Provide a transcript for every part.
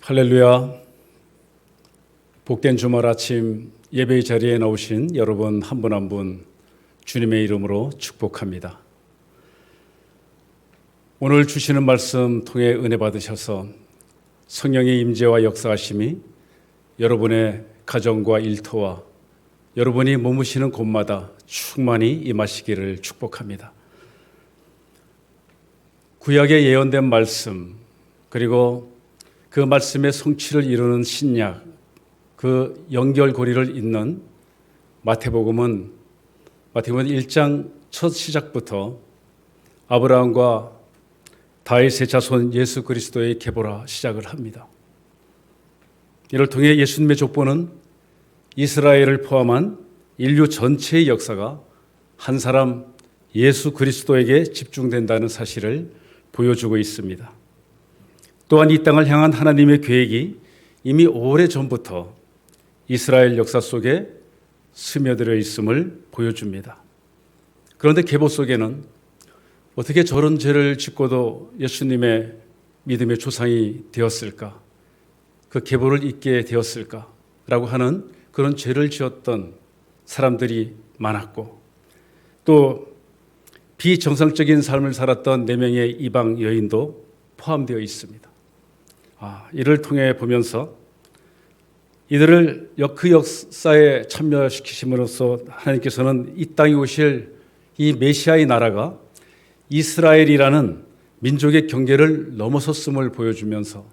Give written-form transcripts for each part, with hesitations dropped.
할렐루야. 복된 주말 아침 예배의 자리에 나오신 여러분 한 분 한 분 주님의 이름으로 축복합니다. 오늘 주시는 말씀 통해 은혜 받으셔서 성령의 임재와 역사하심이 여러분의 가정과 일터와 여러분이 머무시는 곳마다 충만히 임하시기를 축복합니다. 구약에 예언된 말씀, 그리고 그 말씀의 성취를 이루는 신약, 그 연결고리를 잇는 마태복음은 1장 첫 시작부터 아브라함과 다윗의 자손 예수 그리스도의 계보라 시작을 합니다. 이를 통해 예수님의 족보는 이스라엘을 포함한 인류 전체의 역사가 한 사람 예수 그리스도에게 집중된다는 사실을 보여주고 있습니다. 또한 이 땅을 향한 하나님의 계획이 이미 오래전부터 이스라엘 역사 속에 스며들어 있음을 보여줍니다. 그런데 계보 속에는 어떻게 저런 죄를 짓고도 예수님의 믿음의 조상이 되었을까? 그 계보를 잇게 되었을까라고 하는 그런 죄를 지었던 사람들이 많았고, 또 비정상적인 삶을 살았던 4명의 이방 여인도 포함되어 있습니다. 이를 통해 보면서 이들을 그 역사에 참여시키심으로써 하나님께서는 이 땅에 오실 이 메시아의 나라가 이스라엘이라는 민족의 경계를 넘어섰음을 보여주면서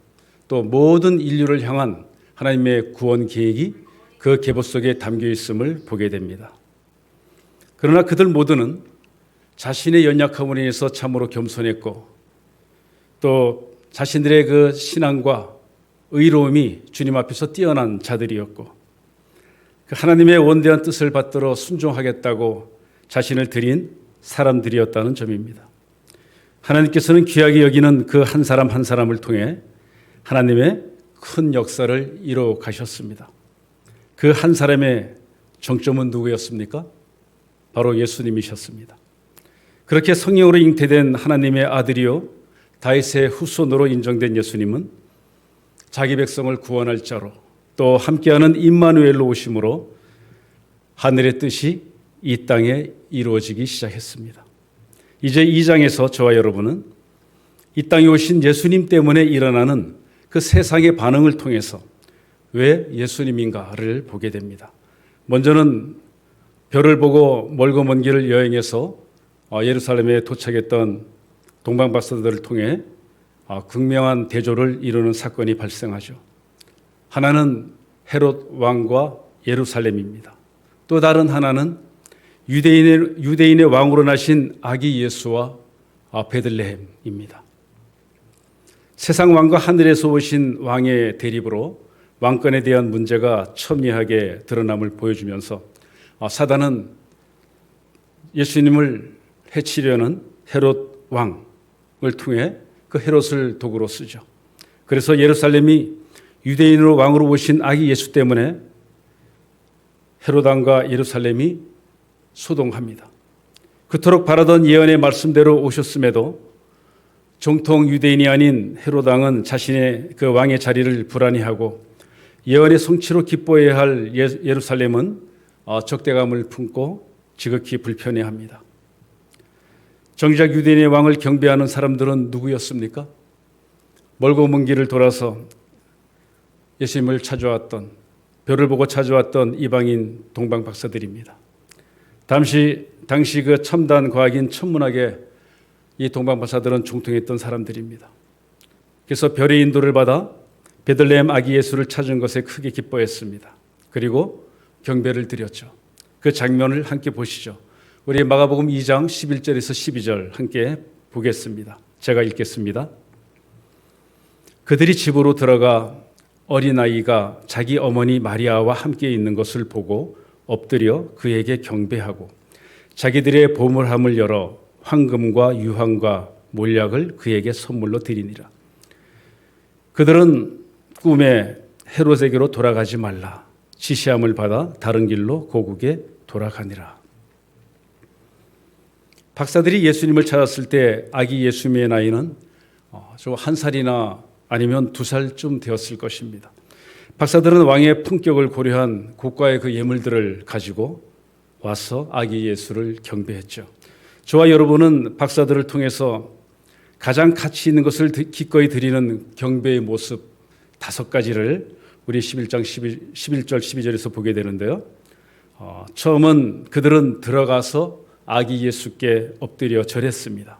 또 모든 인류를 향한 하나님의 구원 계획이 그 계보 속에 담겨 있음을 보게 됩니다. 그러나 그들 모두는 자신의 연약함으로 인해서 참으로 겸손했고, 또 자신들의 그 신앙과 의로움이 주님 앞에서 뛰어난 자들이었고, 그 하나님의 원대한 뜻을 받들어 순종하겠다고 자신을 드린 사람들이었다는 점입니다. 하나님께서는 귀하게 여기는 그 한 사람 한 사람을 통해 하나님의 큰 역사를 이루어 가셨습니다. 그 한 사람의 정점은 누구였습니까? 바로 예수님이셨습니다. 그렇게 성령으로 잉태된 하나님의 아들이요 다윗의 후손으로 인정된 예수님은 자기 백성을 구원할 자로, 또 함께하는 임마누엘로 오심으로 하늘의 뜻이 이 땅에 이루어지기 시작했습니다. 이제 2장에서 저와 여러분은 이 땅에 오신 예수님 때문에 일어나는 그 세상의 반응을 통해서 왜 예수님인가를 보게 됩니다. 먼저는 별을 보고 멀고 먼 길을 여행해서 예루살렘에 도착했던 동방박사들을 통해 극명한 대조를 이루는 사건이 발생하죠. 하나는 헤롯 왕과 예루살렘입니다. 또 다른 하나는 유대인의 왕으로 나신 아기 예수와 베들레헴입니다. 세상 왕과 하늘에서 오신 왕의 대립으로 왕권에 대한 문제가 첨예하게 드러남을 보여주면서 사단은 예수님을 해치려는 헤롯 왕을 통해 그 헤롯을 도구로 쓰죠. 그래서 예루살렘이 유대인으로 왕으로 오신 아기 예수 때문에 헤롯 왕과 예루살렘이 소동합니다. 그토록 바라던 예언의 말씀대로 오셨음에도 정통 유대인이 아닌 헤롯 왕은 자신의 그 왕의 자리를 불안해하고 예언의 성취로 기뻐해야 할 예루살렘은 적대감을 품고 지극히 불편해합니다. 정작 유대인의 왕을 경배하는 사람들은 누구였습니까? 멀고 먼 길을 돌아서 예수님을 찾아왔던, 별을 보고 찾아왔던 이방인 동방 박사들입니다. 당시 그 첨단 과학인 천문학에 이 동방 박사들은 종통했던 사람들입니다. 그래서 별의 인도를 받아 베들레헴 아기 예수를 찾은 것에 크게 기뻐했습니다. 그리고 경배를 드렸죠. 그 장면을 함께 보시죠. 우리 마가복음 2장 11절에서 12절 함께 보겠습니다. 제가 읽겠습니다. 그들이 집으로 들어가 어린아이가 자기 어머니 마리아와 함께 있는 것을 보고 엎드려 그에게 경배하고 자기들의 보물함을 열어 황금과 유황과 몰약을 그에게 선물로 드리니라. 그들은 꿈에 헤롯에게로 돌아가지 말라 지시함을 받아 다른 길로 고국에 돌아가니라. 박사들이 예수님을 찾았을 때 아기 예수님의 나이는 한 살이나 아니면 2살쯤 되었을 것입니다. 박사들은 왕의 품격을 고려한 고가의 그 예물들을 가지고 와서 아기 예수를 경배했죠. 저와 여러분은 박사들을 통해서 가장 가치 있는 것을 기꺼이 드리는 경배의 모습 5가지를 우리 11장 11절 12절에서 보게 되는데요. 처음은 그들은 들어가서 아기 예수께 엎드려 절했습니다.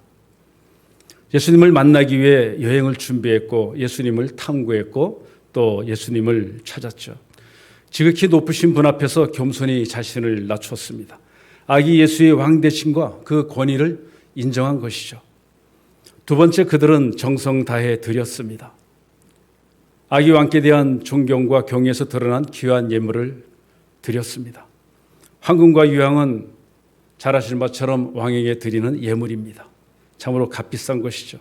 예수님을 만나기 위해 여행을 준비했고 예수님을 탐구했고 또 예수님을 찾았죠. 지극히 높으신 분 앞에서 겸손히 자신을 낮췄습니다. 아기 예수의 왕대심과 그 권위를 인정한 것이죠. 2번째, 그들은 정성 다해 드렸습니다. 아기 왕께 대한 존경과 경외에서 드러난 귀한 예물을 드렸습니다. 황금과 유향은 잘 아시는 것처럼 왕에게 드리는 예물입니다. 참으로 값비싼 것이죠.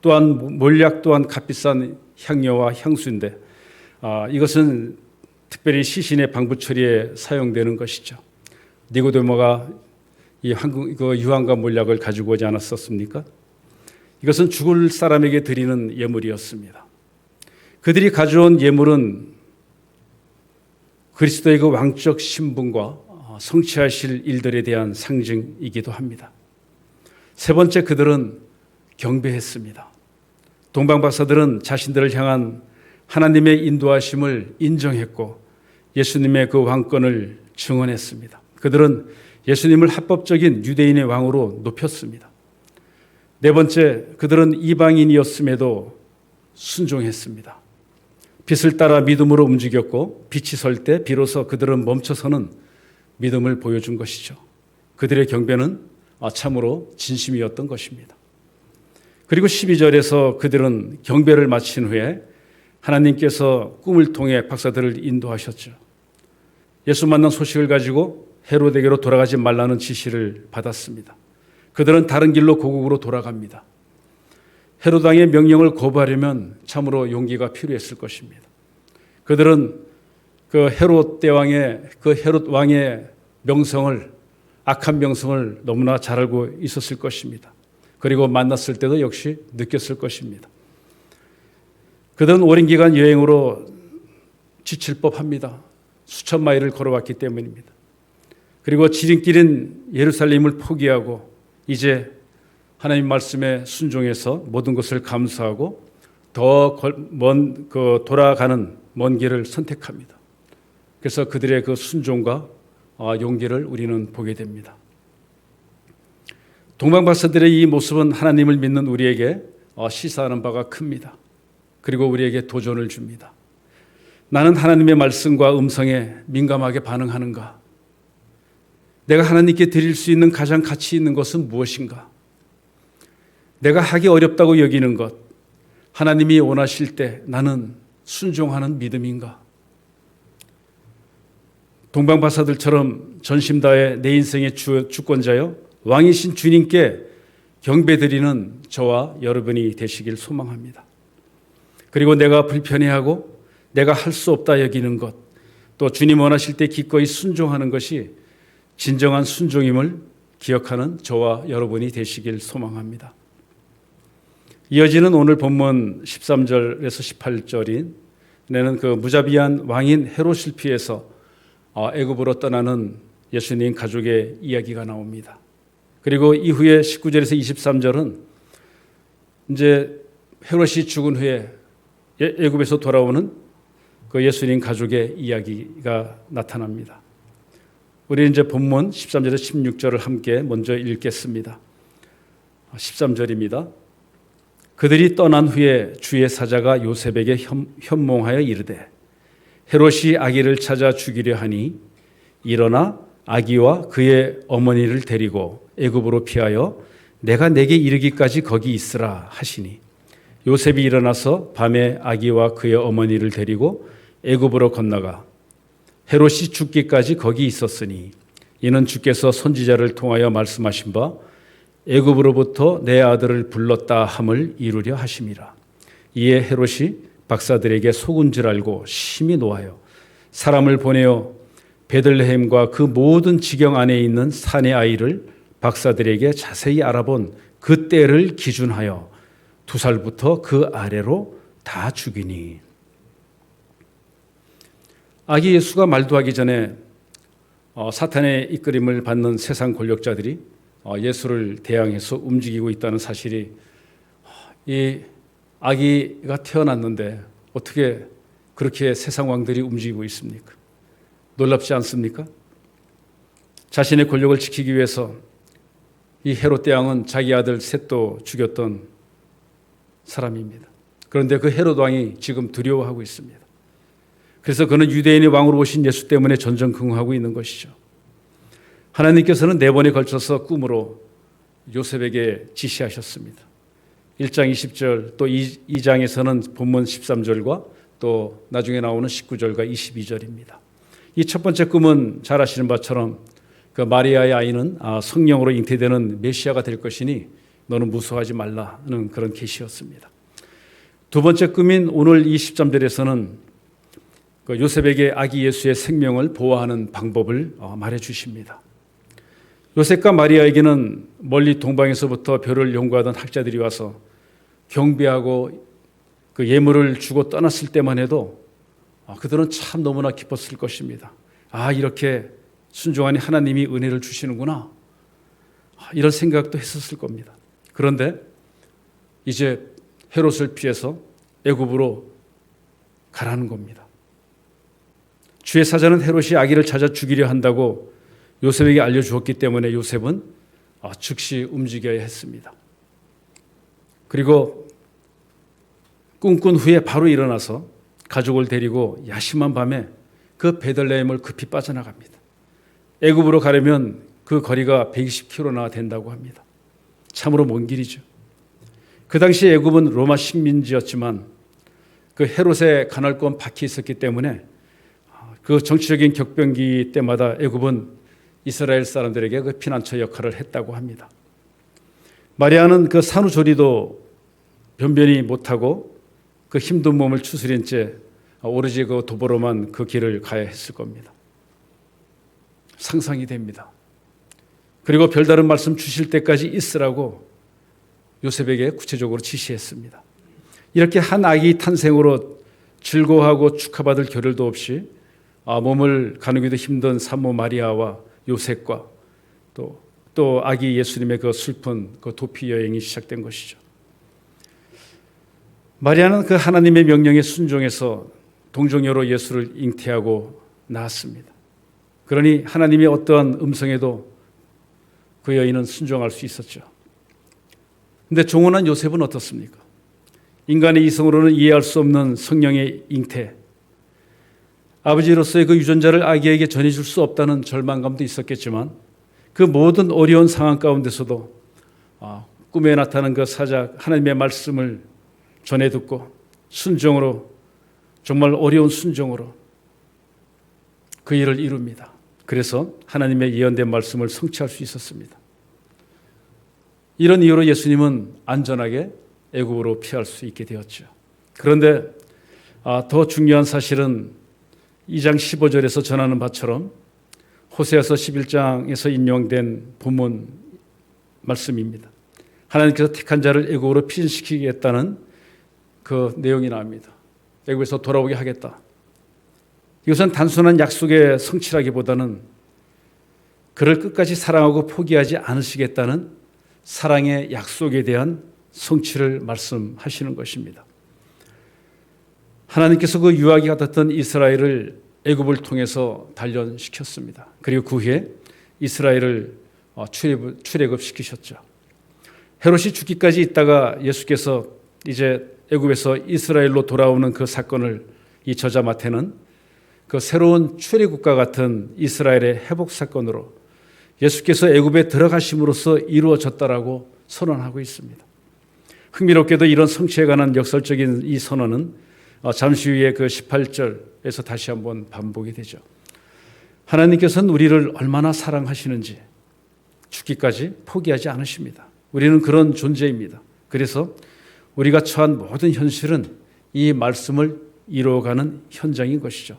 또한 몰약 또한 값비싼 향료와 향수인데 이것은 특별히 시신의 방부 처리에 사용되는 것이죠. 니고데모가 이 유황과 몰약을 가지고 오지 않았었습니까? 이것은 죽을 사람에게 드리는 예물이었습니다. 그들이 가져온 예물은 그리스도의 그 왕적 신분과 성취하실 일들에 대한 상징이기도 합니다. 3번째, 그들은 경배했습니다. 동방박사들은 자신들을 향한 하나님의 인도하심을 인정했고 예수님의 그 왕권을 증언했습니다. 그들은 예수님을 합법적인 유대인의 왕으로 높였습니다. 4번째, 그들은 이방인이었음에도 순종했습니다. 빛을 따라 믿음으로 움직였고 빛이 설 때 비로소 그들은 멈춰서는 믿음을 보여준 것이죠. 그들의 경배는 참으로 진심이었던 것입니다. 그리고 12절에서 그들은 경배를 마친 후에 하나님께서 꿈을 통해 박사들을 인도하셨죠. 예수 만난 소식을 가지고 헤로데게로 돌아가지 말라는 지시를 받았습니다. 그들은 다른 길로 고국으로 돌아갑니다. 헤롯 왕의 명령을 거부하려면 참으로 용기가 필요했을 것입니다. 그들은 그 헤롯 대왕의 그 헤롯 왕의 명성을, 악한 명성을 너무나 잘 알고 있었을 것입니다. 그리고 만났을 때도 역시 느꼈을 것입니다. 그들은 오랜 기간 여행으로 지칠 법합니다. 수천 마일을 걸어왔기 때문입니다. 그리고 지름길인 예루살렘을 포기하고 이제 하나님 말씀에 순종해서 모든 것을 감수하고 더 돌아가는 먼 길을 선택합니다. 그래서 그들의 그 순종과 용기를 우리는 보게 됩니다. 동방박사들의 이 모습은 하나님을 믿는 우리에게 시사하는 바가 큽니다. 그리고 우리에게 도전을 줍니다. 나는 하나님의 말씀과 음성에 민감하게 반응하는가? 내가 하나님께 드릴 수 있는 가장 가치 있는 것은 무엇인가? 내가 하기 어렵다고 여기는 것, 하나님이 원하실 때 나는 순종하는 믿음인가? 동방박사들처럼 전심 다해 내 인생의 주권자여 왕이신 주님께 경배드리는 저와 여러분이 되시길 소망합니다. 그리고 내가 불편해하고 내가 할 수 없다 여기는 것, 또 주님 원하실 때 기꺼이 순종하는 것이 진정한 순종임을 기억하는 저와 여러분이 되시길 소망합니다. 이어지는 오늘 본문 13절에서 18절인 내는 그 무자비한 왕인 헤롯을 피해서 애굽으로 떠나는 예수님 가족의 이야기가 나옵니다. 그리고 이후에 19절에서 23절은 이제 헤롯이 죽은 후에 애굽에서 돌아오는 그 예수님 가족의 이야기가 나타납니다. 우리 이제 본문 13절에서 16절을 함께 먼저 읽겠습니다. 13절입니다. 그들이 떠난 후에 주의 사자가 요셉에게 현몽하여 이르되 헤롯이 아기를 찾아 죽이려 하니 일어나 아기와 그의 어머니를 데리고 애굽으로 피하여 내가 내게 이르기까지 거기 있으라 하시니 요셉이 일어나서 밤에 아기와 그의 어머니를 데리고 애굽으로 건너가 헤롯이 죽기까지 거기 있었으니 이는 주께서 선지자를 통하여 말씀하신 바 애굽으로부터 내 아들을 불렀다 함을 이루려 하심이라. 이에 헤롯이 박사들에게 속은 줄 알고 심히 노하여 사람을 보내어 베들레헴과 그 모든 지경 안에 있는 산의 아이를 박사들에게 자세히 알아본 그 때를 기준하여 2살부터 그 아래로 다 죽이니. 아기 예수가 말도 하기 전에 사탄의 이끌림을 받는 세상 권력자들이 예수를 대항해서 움직이고 있다는 사실이, 이 아기가 태어났는데 어떻게 그렇게 세상 왕들이 움직이고 있습니까? 놀랍지 않습니까? 자신의 권력을 지키기 위해서 이 헤롯 대왕은 자기 아들 셋도 죽였던 사람입니다. 그런데 그 헤롯 왕이 지금 두려워하고 있습니다. 그래서 그는 유대인의 왕으로 오신 예수 때문에 전전긍긍하고 있는 것이죠. 하나님께서는 4번에 걸쳐서 꿈으로 요셉에게 지시하셨습니다. 1장 20절, 또 2장에서는 본문 13절과 또 나중에 나오는 19절과 22절입니다. 이 첫 번째 꿈은 잘 아시는 바처럼 그 마리아의 아이는 성령으로 잉태되는 메시아가 될 것이니 너는 무서워하지 말라는 그런 계시였습니다. 두 번째 꿈인 오늘 23절에서는 그 요셉에게 아기 예수의 생명을 보호하는 방법을 말해 주십니다. 요셉과 마리아에게는 멀리 동방에서부터 별을 연구하던 학자들이 와서 경배하고 그 예물을 주고 떠났을 때만 해도 그들은 참 너무나 기뻤을 것입니다. 이렇게 순종하니 하나님이 은혜를 주시는구나, 이런 생각도 했었을 겁니다. 그런데 이제 헤롯을 피해서 애굽으로 가라는 겁니다. 주의 사자는 헤롯이 아기를 찾아 죽이려 한다고 요셉에게 알려주었기 때문에 요셉은 즉시 움직여야 했습니다. 그리고 꿈꾼 후에 바로 일어나서 가족을 데리고 야심한 밤에 그 베들레헴을 급히 빠져나갑니다. 애굽으로 가려면 그 거리가 120km나 된다고 합니다. 참으로 먼 길이죠. 그 당시 애굽은 로마 식민지였지만 그 헤롯의 간헐권 박해 있었기 때문에 그 정치적인 격변기 때마다 애굽은 이스라엘 사람들에게 그 피난처 역할을 했다고 합니다. 마리아는 그 산후조리도 변변히 못하고 그 힘든 몸을 추스린 채 오로지 그 도보로만 그 길을 가야 했을 겁니다. 상상이 됩니다. 그리고 별다른 말씀 주실 때까지 있으라고 요셉에게 구체적으로 지시했습니다. 이렇게 한 아기 탄생으로 즐거워하고 축하받을 겨를도 없이 몸을 가누기도 힘든 산모 마리아와 요셉과 또 아기 예수님의 그 슬픈 그 도피 여행이 시작된 것이죠. 마리아는 그 하나님의 명령에 순종해서 동정녀로 예수를 잉태하고 낳았습니다. 그러니 하나님의 어떠한 음성에도 그 여인은 순종할 수 있었죠. 그런데 종혼한 요셉은 어떻습니까? 인간의 이성으로는 이해할 수 없는 성령의 잉태, 아버지로서의 그 유전자를 아기에게 전해줄 수 없다는 절망감도 있었겠지만 그 모든 어려운 상황 가운데서도 꿈에 나타난 그 사자 하나님의 말씀을 전해 듣고 순종으로, 정말 어려운 순종으로 그 일을 이룹니다. 그래서 하나님의 예언된 말씀을 성취할 수 있었습니다. 이런 이유로 예수님은 안전하게 애굽으로 피할 수 있게 되었죠. 그런데 더 중요한 사실은 2장 15절에서 전하는 바처럼 호세아서 11장에서 인용된 본문 말씀입니다. 하나님께서 택한 자를 애굽으로 피신시키겠다는 그 내용이 나옵니다. 애굽에서 돌아오게 하겠다. 이것은 단순한 약속의 성취라기보다는 그를 끝까지 사랑하고 포기하지 않으시겠다는 사랑의 약속에 대한 성취를 말씀하시는 것입니다. 하나님께서 그 유아기 같았던 이스라엘을 애굽을 통해서 단련시켰습니다. 그리고 그 후에 이스라엘을 출애굽시키셨죠. 헤롯이 죽기까지 있다가 예수께서 이제 애굽에서 이스라엘로 돌아오는 그 사건을 이 저자 마태는 그 새로운 출애굽과 같은 이스라엘의 회복 사건으로 예수께서 애굽에 들어가심으로써 이루어졌다라고 선언하고 있습니다. 흥미롭게도 이런 성취에 관한 역설적인 이 선언은 잠시 후에 그 18절에서 다시 한번 반복이 되죠. 하나님께서는 우리를 얼마나 사랑하시는지 죽기까지 포기하지 않으십니다. 우리는 그런 존재입니다. 그래서 우리가 처한 모든 현실은 이 말씀을 이루어가는 현장인 것이죠.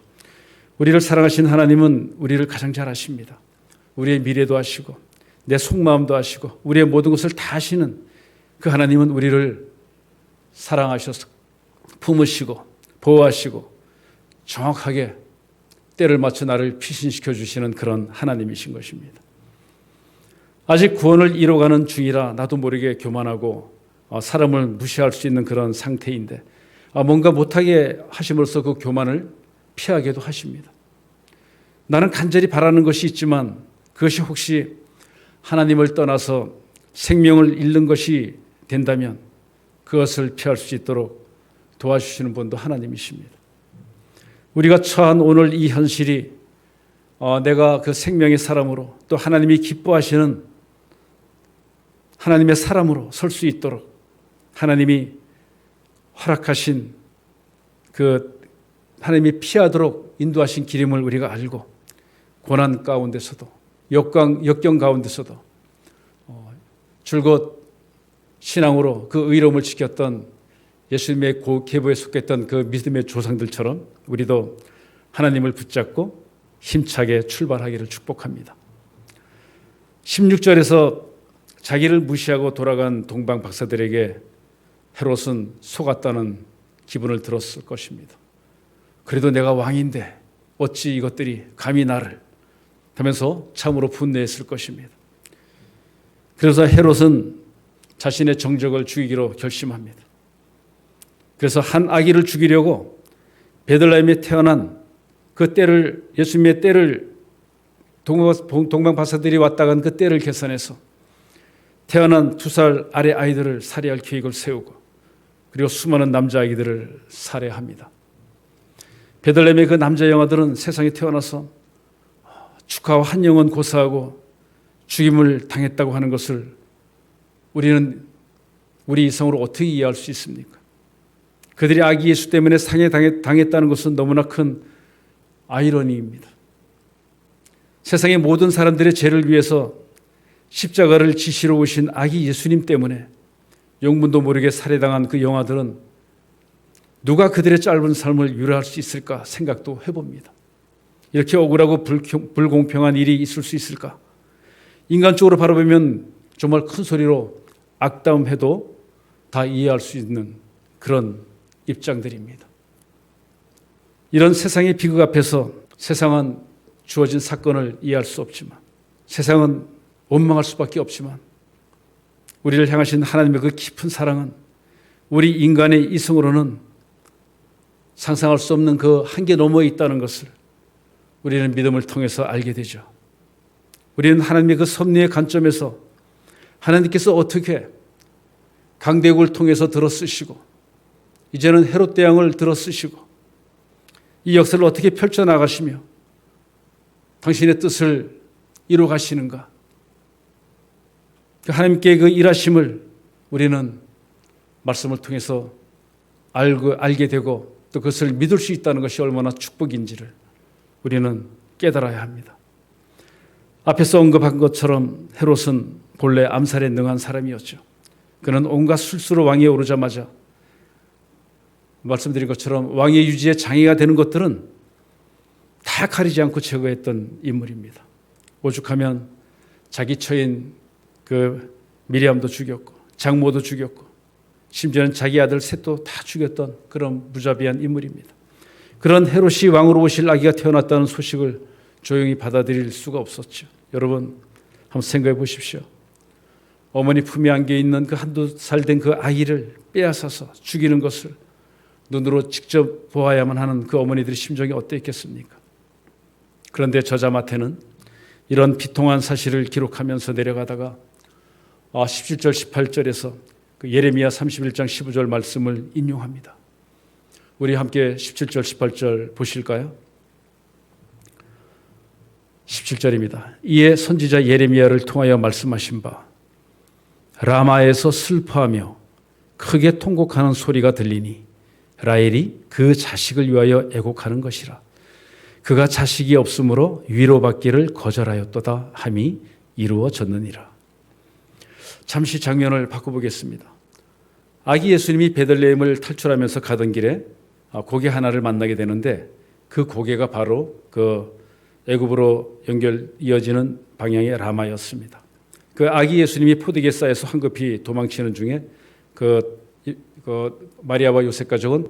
우리를 사랑하신 하나님은 우리를 가장 잘 아십니다. 우리의 미래도 아시고 내 속마음도 아시고 우리의 모든 것을 다 아시는 그 하나님은 우리를 사랑하셔서 품으시고 보호하시고 정확하게 때를 맞춰 나를 피신시켜 주시는 그런 하나님이신 것입니다. 아직 구원을 이뤄가는 중이라 나도 모르게 교만하고 사람을 무시할 수 있는 그런 상태인데 뭔가 못하게 하심으로써 그 교만을 피하게도 하십니다. 나는 간절히 바라는 것이 있지만 그것이 혹시 하나님을 떠나서 생명을 잃는 것이 된다면 그것을 피할 수 있도록 도와주시는 분도 하나님이십니다. 우리가 처한 오늘 이 현실이 내가 그 생명의 사람으로 또 하나님이 기뻐하시는 하나님의 사람으로 설 수 있도록 하나님이 허락하신 그 하나님이 피하도록 인도하신 길임을 우리가 알고 고난 가운데서도 역경 가운데서도 줄곧 신앙으로 그 의로움을 지켰던 예수님의 계보에 속했던 그 믿음의 조상들처럼 우리도 하나님을 붙잡고 힘차게 출발하기를 축복합니다. 16절에서 자기를 무시하고 돌아간 동방 박사들에게 헤롯은 속았다는 기분을 들었을 것입니다. 그래도 내가 왕인데 어찌 이것들이 감히 나를 하면서 참으로 분노했을 것입니다. 그래서 헤롯은 자신의 정적을 죽이기로 결심합니다. 그래서 한 아기를 죽이려고 베들레헴에 태어난 그 때를 예수님의 때를 동방 박사들이 왔다 간 그 때를 계산해서 태어난 2살 아래 아이들을 살해할 계획을 세우고 그리고 수많은 남자아이들을 살해합니다. 베들레헴의 그 남자 영아들은 세상에 태어나서 축하와 한 영혼 고사하고 죽임을 당했다고 하는 것을 우리는 우리 이성으로 어떻게 이해할 수 있습니까? 그들이 아기 예수 때문에 상해당했다는 것은 너무나 큰 아이러니입니다. 세상의 모든 사람들의 죄를 위해서 십자가를 지시러 오신 아기 예수님 때문에 영문도 모르게 살해당한 그 영아들은 누가 그들의 짧은 삶을 유래할 수 있을까 생각도 해봅니다. 이렇게 억울하고 불공평한 일이 있을 수 있을까? 인간적으로 바라보면 정말 큰 소리로 악담해도 다 이해할 수 있는 그런 입장들입니다. 이런 세상의 비극 앞에서 세상은 주어진 사건을 이해할 수 없지만 세상은 원망할 수밖에 없지만 우리를 향하신 하나님의 그 깊은 사랑은 우리 인간의 이성으로는 상상할 수 없는 그 한계 너머에 있다는 것을 우리는 믿음을 통해서 알게 되죠. 우리는 하나님의 그 섭리의 관점에서 하나님께서 어떻게 강대국을 통해서 들어쓰시고 이제는 헤롯 대왕을 들어쓰시고 이 역사를 어떻게 펼쳐나가시며 당신의 뜻을 이루어 가시는가. 하나님께 그 일하심을 우리는 말씀을 통해서 알게 되고 또 그것을 믿을 수 있다는 것이 얼마나 축복인지를 우리는 깨달아야 합니다. 앞에서 언급한 것처럼 헤롯은 본래 암살에 능한 사람이었죠. 그는 온갖 술수로 왕위에 오르자마자 말씀드린 것처럼 왕의 유지에 장애가 되는 것들은 다 가리지 않고 제거했던 인물입니다. 오죽하면 자기 처인 그 미리암도 죽였고 장모도 죽였고 심지어는 자기 아들 셋도 다 죽였던 그런 무자비한 인물입니다. 그런 헤롯이 왕으로 오실 아기가 태어났다는 소식을 조용히 받아들일 수가 없었죠. 여러분 한번 생각해 보십시오. 어머니 품에 안겨 있는 그 한두 살 된 그 아이를 빼앗아서 죽이는 것을 눈으로 직접 보아야만 하는 그 어머니들의 심정이 어땠겠습니까? 그런데 저자 마태는 이런 비통한 사실을 기록하면서 내려가다가 17절 18절에서 그 예레미야 31장 15절 말씀을 인용합니다. 우리 함께 17절 18절 보실까요? 17절입니다. 이에 선지자 예레미야를 통하여 말씀하신 바 라마에서 슬퍼하며 크게 통곡하는 소리가 들리니 라헬이 그 자식을 위하여 애곡하는 것이라. 그가 자식이 없으므로 위로받기를 거절하였도다 함이 이루어졌느니라. 잠시 장면을 바꿔보겠습니다. 아기 예수님이 베들레헴을 탈출하면서 가던 길에 고개 하나를 만나게 되는데 그 고개가 바로 그 애굽으로 이어지는 방향의 라마였습니다. 그 아기 예수님이 포도기에 쌓여서 황급히 도망치는 중에 그 마리아와 요셉 가족은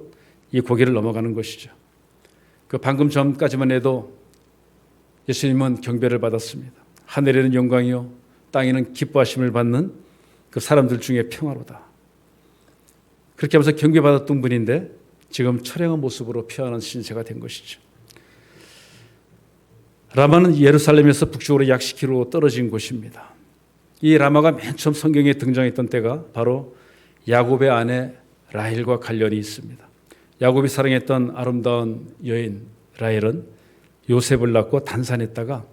이 고개를 넘어가는 것이죠. 그 방금 전까지만 해도 예수님은 경배를 받았습니다. 하늘에는 영광이요 땅에는 기뻐하심을 받는 그 사람들 중에 평화로다. 그렇게 하면서 경배받았던 분인데 지금 처량한 모습으로 피어난 신세가 된 것이죠. 라마는 예루살렘에서 북쪽으로 약 10km 떨어진 곳입니다. 이 라마가 맨 처음 성경에 등장했던 때가 바로 야곱의 아내 라헬과 관련이 있습니다. 야곱이 사랑했던 아름다운 여인 라헬은 요셉을 낳고 단산했다가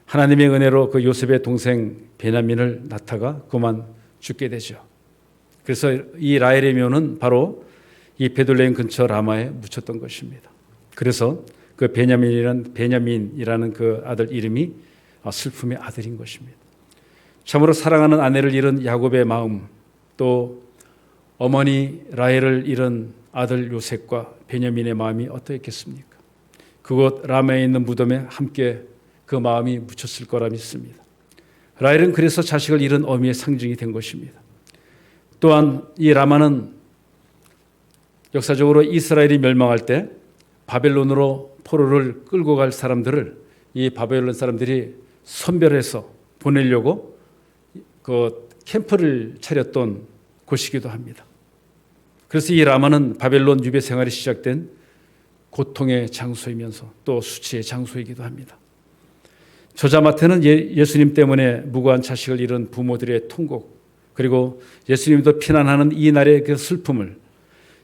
하나님의 은혜로 그 요셉의 동생 베냐민을 낳다가 그만 죽게 되죠. 그래서 이 라헬의 묘는 바로 이 베들레헴 근처 라마에 묻혔던 것입니다. 그래서 그 베냐민이라는 그 아들 이름이 슬픔의 아들인 것입니다. 참으로 사랑하는 아내를 잃은 야곱의 마음, 또 어머니 라헬을 잃은 아들 요셉과 베냐민의 마음이 어떠했겠습니까? 그곳 라마에 있는 무덤에 함께 그 마음이 묻혔을 거라 믿습니다. 라헬은 그래서 자식을 잃은 어미의 상징이 된 것입니다. 또한 이 라마는 역사적으로 이스라엘이 멸망할 때 바벨론으로 포로를 끌고 갈 사람들을 이 바벨론 사람들이 선별해서 보내려고 그 캠프를 차렸던 곳이기도 합니다. 그래서 이 라마는 바벨론 유배 생활이 시작된 고통의 장소이면서 또 수치의 장소이기도 합니다. 저자 마태는 예수님 때문에 무고한 자식을 잃은 부모들의 통곡, 그리고 예수님도 피난하는 이 날의 그 슬픔을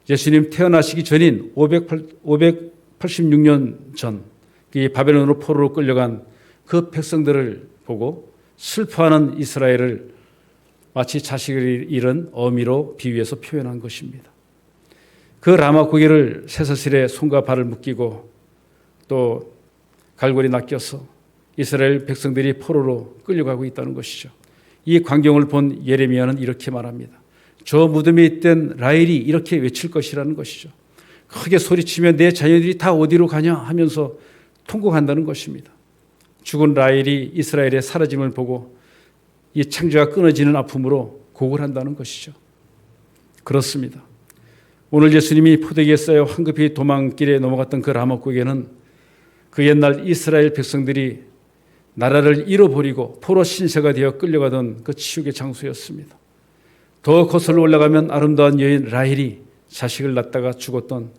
예수님 태어나시기 전인 586년 전 이 바벨론으로 포로로 끌려간 그 백성들을 보고 슬퍼하는 이스라엘을 마치 자식을 잃은 어미로 비유해서 표현한 것입니다. 그 라마 고개를 쇠사슬에 손과 발을 묶이고 또 갈고리 낚여서 이스라엘 백성들이 포로로 끌려가고 있다는 것이죠. 이 광경을 본 예레미야는 이렇게 말합니다. 저 무덤에 있던 라헬이 이렇게 외칠 것이라는 것이죠. 크게 소리치며 내 자녀들이 다 어디로 가냐 하면서 통곡한다는 것입니다. 죽은 라헬이 이스라엘의 사라짐을 보고 이 창조가 끊어지는 아픔으로 곡을 한다는 것이죠. 그렇습니다. 오늘 예수님이 포대기에 쌓여 황급히 도망길에 넘어갔던 그 라마 고개는 그 옛날 이스라엘 백성들이 나라를 잃어버리고 포로 신세가 되어 끌려가던 그 치욕의 장소였습니다. 더 거슬러 올라가면 아름다운 여인 라헬이 자식을 낳다가 죽었던,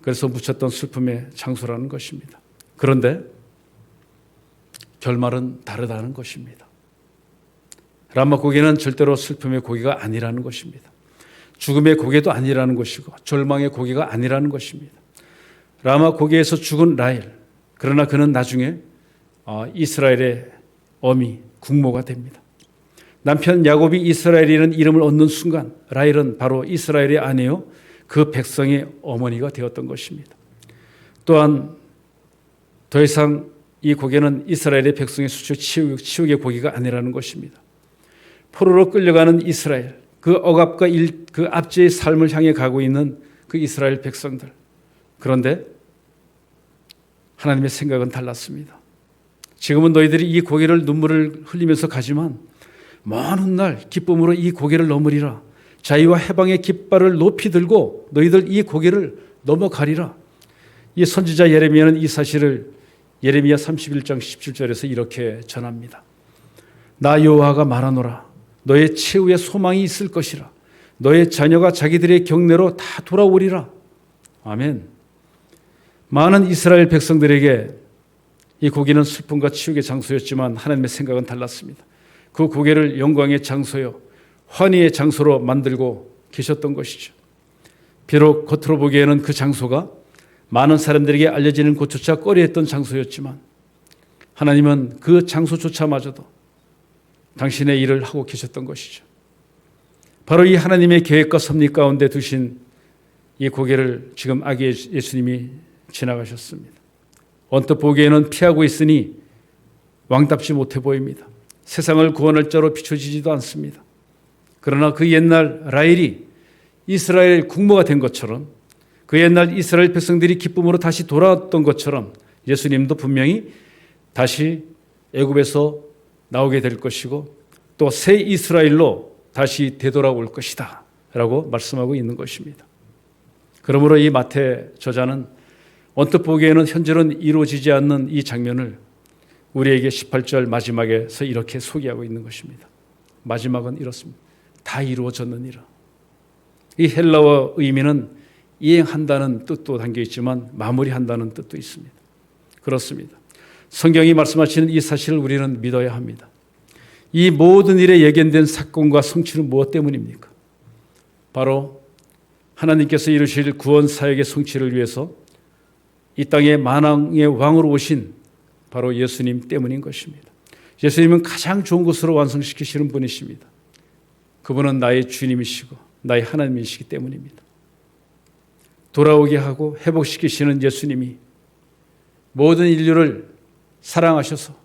그래서 묻혔던 슬픔의 장소라는 것입니다. 그런데 결말은 다르다는 것입니다. 라마 고개는 절대로 슬픔의 고개가 아니라는 것입니다. 죽음의 고개도 아니라는 것이고 절망의 고개가 아니라는 것입니다. 라마 고개에서 죽은 라헬, 그러나 그는 나중에 이스라엘의 어미, 국모가 됩니다. 남편 야곱이 이스라엘이라는 이름을 얻는 순간 라헬은 바로 이스라엘의 아내요 그 백성의 어머니가 되었던 것입니다. 또한 더 이상 이 고개는 이스라엘의 백성의 치욕의 고개가 아니라는 것입니다. 포로로 끌려가는 이스라엘, 그 억압과 그 압제의 삶을 향해 가고 있는 그 이스라엘 백성들. 그런데 하나님의 생각은 달랐습니다. 지금은 너희들이 이 고개를 눈물을 흘리면서 가지만 먼 훗날 기쁨으로 이 고개를 넘으리라. 자유와 해방의 깃발을 높이 들고 너희들 이 고개를 넘어가리라. 이 선지자 예레미야는 이 사실을 예레미야 31장 17절에서 이렇게 전합니다. 나 여호와가 말하노라. 너의 최후의 소망이 있을 것이라. 너의 자녀가 자기들의 경내로 다 돌아오리라. 아멘. 많은 이스라엘 백성들에게 이 고개는 슬픔과 치욕의 장소였지만 하나님의 생각은 달랐습니다. 그 고개를 영광의 장소요 환희의 장소로 만들고 계셨던 것이죠. 비록 겉으로 보기에는 그 장소가 많은 사람들에게 알려지는 곳조차 꺼려했던 장소였지만 하나님은 그 장소조차마저도 당신의 일을 하고 계셨던 것이죠. 바로 이 하나님의 계획과 섭리 가운데 두신 이 고개를 지금 아기 예수님이 지나가셨습니다. 언뜻 보기에는 피하고 있으니 왕답지 못해 보입니다. 세상을 구원할 자로 비춰지지도 않습니다. 그러나 그 옛날 라헬이 이스라엘 국모가 된 것처럼 그 옛날 이스라엘 백성들이 기쁨으로 다시 돌아왔던 것처럼 예수님도 분명히 다시 애굽에서 나오게 될 것이고 또 새 이스라엘로 다시 되돌아올 것이다 라고 말씀하고 있는 것입니다. 그러므로 이 마태 저자는 언뜻 보기에는 현재는 이루어지지 않는 이 장면을 우리에게 18절 마지막에서 이렇게 소개하고 있는 것입니다. 마지막은 이렇습니다. 다 이루어졌느니라. 이 헬라어 의미는 이행한다는 뜻도 담겨 있지만 마무리한다는 뜻도 있습니다. 그렇습니다. 성경이 말씀하시는 이 사실을 우리는 믿어야 합니다. 이 모든 일에 예견된 사건과 성취는 무엇 때문입니까? 바로 하나님께서 이루실 구원 사역의 성취를 위해서 이 땅에 만왕의 왕으로 오신 바로 예수님 때문인 것입니다. 예수님은 가장 좋은 것으로 완성시키시는 분이십니다. 그분은 나의 주님이시고 나의 하나님이시기 때문입니다. 돌아오게 하고 회복시키시는 예수님이 모든 인류를 사랑하셔서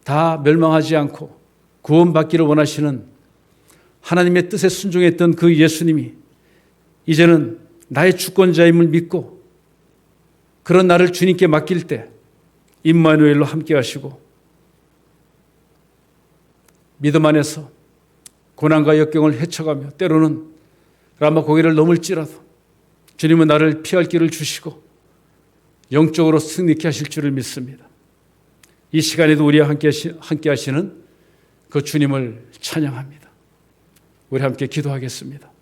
다 멸망하지 않고 구원받기를 원하시는 하나님의 뜻에 순종했던 그 예수님이 이제는 나의 주권자임을 믿고 그런 나를 주님께 맡길 때 임마누엘로 함께 하시고 믿음 안에서 고난과 역경을 헤쳐가며 때로는 라마 고개를 넘을지라도 주님은 나를 피할 길을 주시고 영적으로 승리케 하실 줄을 믿습니다. 이 시간에도 우리와 함께 하시는 그 주님을 찬양합니다. 우리 함께 기도하겠습니다.